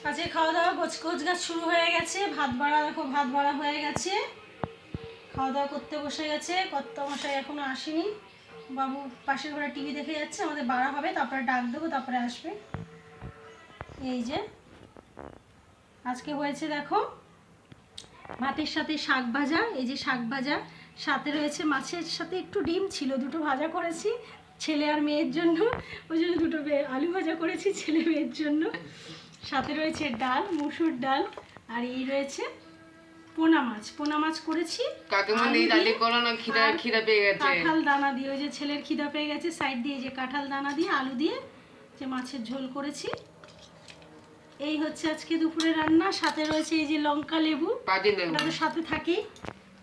আজকে খাওয়া দাওয়া গোছ গাছ শুরু হয়ে গেছে। ভাত বাড়া দেখো, ভাত বাড়া হয়ে গেছে, খাওয়া দাওয়া করতে বসে গেছে। কর্তামশাই এখনো আসেনি, বাবু পাশের ঘরে টিভি দেখে যাচ্ছে। আমাদের বাড়া হবে, তারপরে ডাক দেবো, তারপরে আসবে। এই যে আজকে হয়েছে দেখো ভাতের সাথে শাক ভাজা, এই যে শাক ভাজা, সাথে রয়েছে মাছের সাথে একটু ডিম ছিল, দুটো ভাজা করেছি ছেলে আর মেয়ের জন্য, ওই জন্য দুটো আলু ভাজা করেছি ছেলে মেয়ের জন্য। সাথে রয়েছে ডাল, মুসুর ডাল, আর এই রয়েছে পোনা মাছ করেছি। কাকিমণি ডালি করো না, খিদা পেয়ে গেছে। কাঁঠাল দানা দিয়ে, ওই যে ছেলের খিদা পেয়ে গেছে, সাইড দিয়ে যে কাঁঠাল দানা দিয়ে আলু দিয়ে যে মাছের ঝোল করেছি। এই হচ্ছে আজকে দুপুরে রান্না। সাথে রয়েছে এই যে লঙ্কা লেবু, ওটা সাথে থাকেই।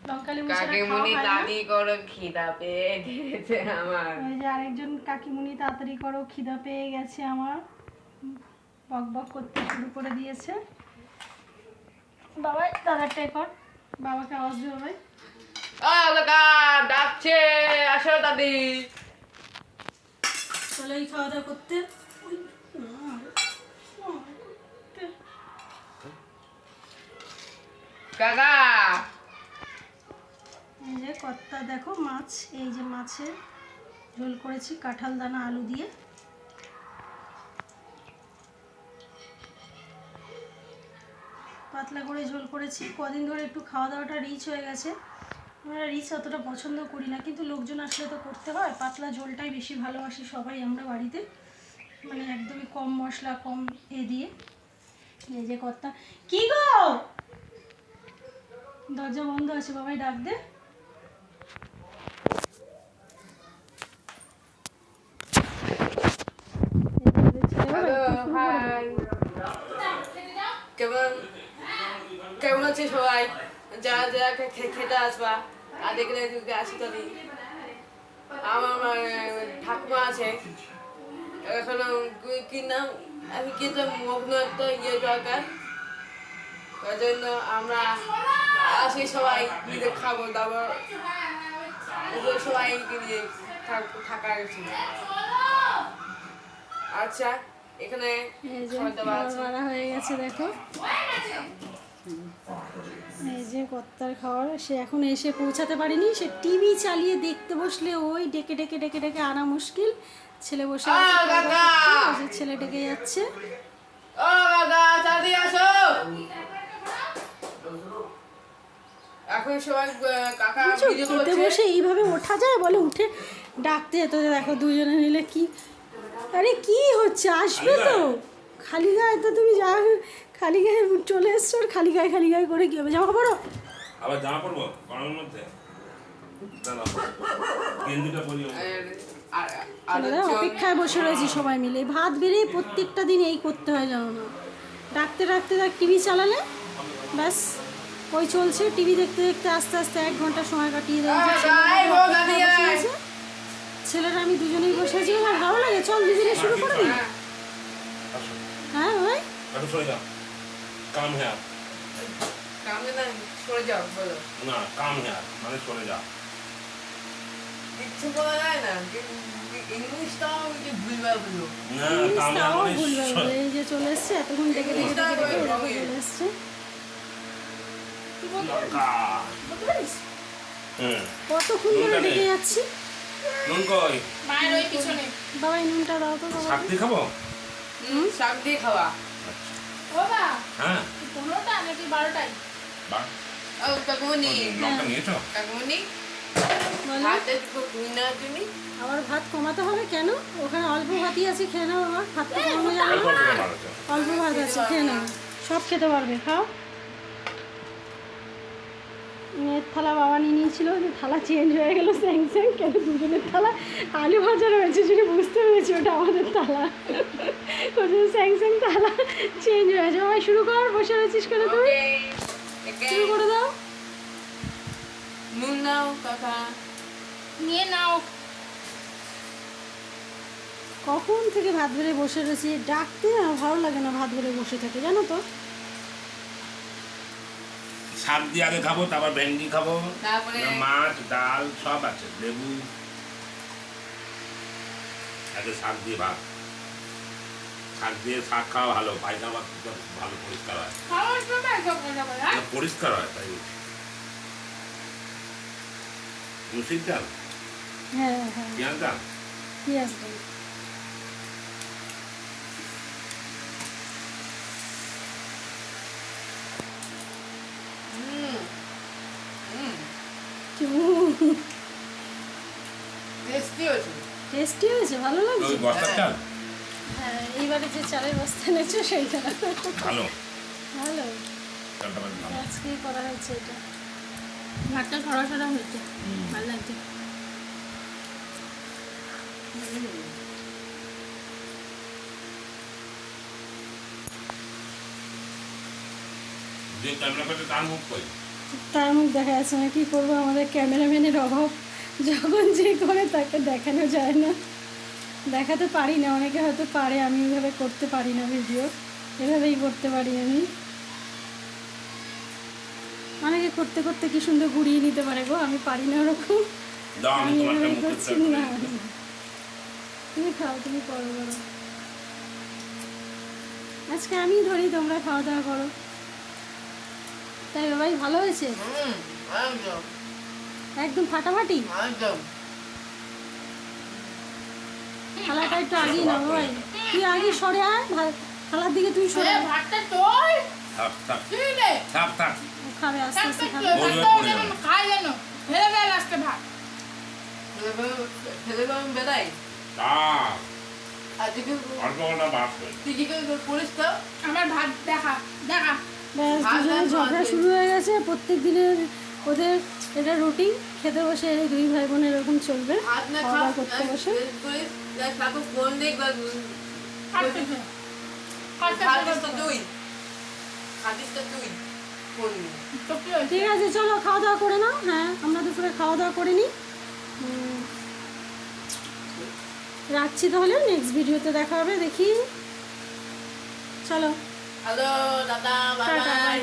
লঙ্কা লেবু কাকিমণি দাদি করো, খিদা পেয়ে গেছে আমার। ওই যে আরেকজন কাকিমণি তাড়াতাড়ি করো, খিদা পেয়ে গেছে আমার, বক বক করতে শুরু করে দিয়েছে। বাবাই দাদারটাই কর, বাবাকে আওয়াজ দিও ভাই। ডাকছে, আসো দাদি। চলো এই খাওয়া দাওয়া করতে। কাকা এই যে কর্তা দেখো মাছ, এই যে মাছের ঝোল করেছি কাঁঠাল দানা আলু দিয়ে। পাতলা করে ঝোল করেছি। কদিন ধরে একটু খাওয়া দাওয়াটা রিচ হয়ে গেছে। আমরা রিচ অতটা পছন্দ করি না, কিন্তু লোকজন আসলে তো করতে হয়। পাতলা ঝোলটাই বেশি ভালোবাসি সবাই আমরা বাড়িতে, মানে একদমই কম মশলা কম দিয়ে। এই যে কর্তা, কি গো দরজা বন্ধ আছে, বাবাই ডাক দে। কেমন আছে সবাই? যারা যারা খেতে আসবা তাদেরকে আসি তাদের। আমার ঠাকুমা আছে এখন, কি নাম, আমি কিন্তু মগ্ন একটা ইয়ে দরকার, ওই জন্য আমরা আসি সবাই মিলে খাবো দাবার, সবাই থাকা গেছি। আচ্ছা এখানে মারা হয়ে গেছে দেখো, এই যে কর্তার খাওয়ার। সে এখন এসে পৌঁছাতে পারেনি, সে টিভি চালিয়ে দেখতে বসলে ওই ডেকে ডেকে ডেকে ডেকে আনা মুশকিল। ছেলে বসে আছে, ছেলে ডেকে যাচ্ছে। খেতে বসে এইভাবে ওঠা যায়? বলে উঠে ডাকতে যেত। দেখো দুজনে মিলে কি, আরে কি হচ্ছে, আসবে তো খালি গায়ে, তো তুমি যা খালি গায়ে চলে এসছো, আর খালি গায়ে করে কি হবে? জামা পরো, আবার জামা পরবো গরমের মধ্যে, অপেক্ষায় বসে রয়েছি সবাই মিলে। ভাত বেড়ে প্রত্যেকটা দিন এই করতে হয় জানো না, ডাকতে ডাকতে টিভি চালালে ব্যাস ওই চলছে। টিভি দেখতে দেখতে আস্তে আস্তে 1 ঘন্টা সময় কাটিয়ে দিয়েছে। ছেলেরা আমি দুজনেই বসে আছি, আমার ভালো লাগে। চল দুজনে শুরু করে দিই। হ্যাঁ ভাই কাম হ্যাঁ সরে যাও, বলো না, কাম হ্যাঁ মানে সরে যা। কিচ্ছু বলা যায় না, ইংলিশটাও ভুলভাল বলো। ইংলিশটাও ভুলভাল বলে। এই যে চলে এসছে, এতক্ষণ ডেকে ডেকে ডেকে ডেকে চলে এসছে। কতক্ষণ ধরে ডেকে যাচ্ছি। নুন কই? মায়ের ওই পিছনে। বাবা নুনটা দাও তো। শাক দিয়ে খাবো? শাক দিয়ে খাওয়া। বাবা হ্যাঁ 15টা নাকি 12টাই? ও কাকুমনি, লঙ্কা নিয়েছো? কাকুমনি তুমি আবার ভাত কমাতে হবে কেন? ওখানে অল্প ভাতই আছে, খেয়ে নাও। আমার ভাত তো কমানো যাবে না, অল্প ভাত আছে, খেয়ে নাও। সব খেতে পারবে, খাও। মেয়ের থালা বাবা নিয়ে নিয়েছিল, থালা চেঞ্জ হয়ে গেলো স্যাং স্যাং। কেন দুজনের থালা আলু ভাজা রয়েছে, সেটা বুঝতে পেরেছি ওটা আমাদের থালা। ওই জন্য স্যাং স্যাং থালা চেঞ্জ হয়েছে। বাবা শুরু কর, বসে রয়েছিস কেন তুই? শুরু করে দাও। নুন নাও কাকা, নিয়ে নাও। কখন থেকে ভাত বেড়ে বসে রয়েছি, ডাকতে না ভালো লাগে না, ভাত বেড়ে বসে থাকে জানো তো। শাক দিয়ে আগে খাবো, তারপর ভেন্ডি খাবো, তারপরে মাছ ডাল সব আছে, লেবু, আগে শাক দিয়ে ভাত। শাক দিয়ে শাক খাওয়া ভালো, পায়খানা ভালো পরিষ্কার হয়। খাওয়ার সময় সব কথা বলে, হ্যাঁ? না, পরিষ্কার হয় তাই। মুসির ডাল, হ্যাঁ হ্যাঁ, পেঁয়াজ ডাল, পেঁয়াজ ডাল। টেস্টি হয়েছে। টেস্টি হয়েছে, ভালো লাগছে। ওই বস্তার চাল হ্যাঁ, এইবারে যে চালের বস্তা এনেছো সেইটা ভালো, ভালো। চালটা বেশ ভালো। আজকেই করা হয়েছে এটা, ভাতটা সরা সরা হয়েছে, ভালো লাগছে। যে ক্যামেরা করছে তার মুখ কই? তার মুখ দেখা যাচ্ছে না, কি করবো, আমাদের ক্যামেরাম্যানের অভাব, যখন যে করে তাকে দেখানো যায় না, দেখাতে পারি না। অনেকে হয়তো পারে, আমি এভাবে করতে পারি না ভিডিও, এভাবেই করতে পারি আমি। অনেকে করতে করতে কি সুন্দর ঘুরিয়ে নিতে পারে গো, আমি পারি না ওরকম। দাও আমি আমি তোমারটা এভাবেই মুখে করছি তুলে না। দিই। তুমি খাও, তুমি করো করো, আজকে আমি ধরি, তোমরা খাওয়া দাওয়া করো। তাই বাবাই ভালো হয়েছে, একদম একদম ফাটাফাটি। একদম। থালাটা একটু আগিয়ে নাও ভাই, তুই আগে সরে আয়, থালার দিকে তুই সরে আয়। ভাতটা তোর থাক থাক কি রে? থাক থাক। ও খাবে, আস্তে আস্তে খাবে। খাই জানো ফেলে দেয় আজকে ভাত ফেলে দেবেন বেড়াই থাক, আজকে অল্প কটা বাদ করে। তুই কি করে করিস তো আমার ভাত দেখা দেখা ব্যাস, দুজনে ঝগড়া শুরু হয়ে গেছে। প্রত্যেক দিনের ওদের এটা রুটিন, খেতে বসে এই দুই ভাই বোনের এরকম চলবে, ভাত না খাওয়া দাওয়া করতে বসে। করিস দেখ তাকে ফোন দেখবা খাতিস তো তুই খাতিস তো তুই ফোন ঠিক আছে, চলো খাওয়া দাওয়া করে নাও। হ্যাঁ, আমরা দুপুরে খাওয়া দাওয়া করে নিই। রাখছি তাহলে, নেক্সট ভিডিওতে দেখা হবে, দেখি। চলো, হ্যালো দাদা বাই টাটা। বাই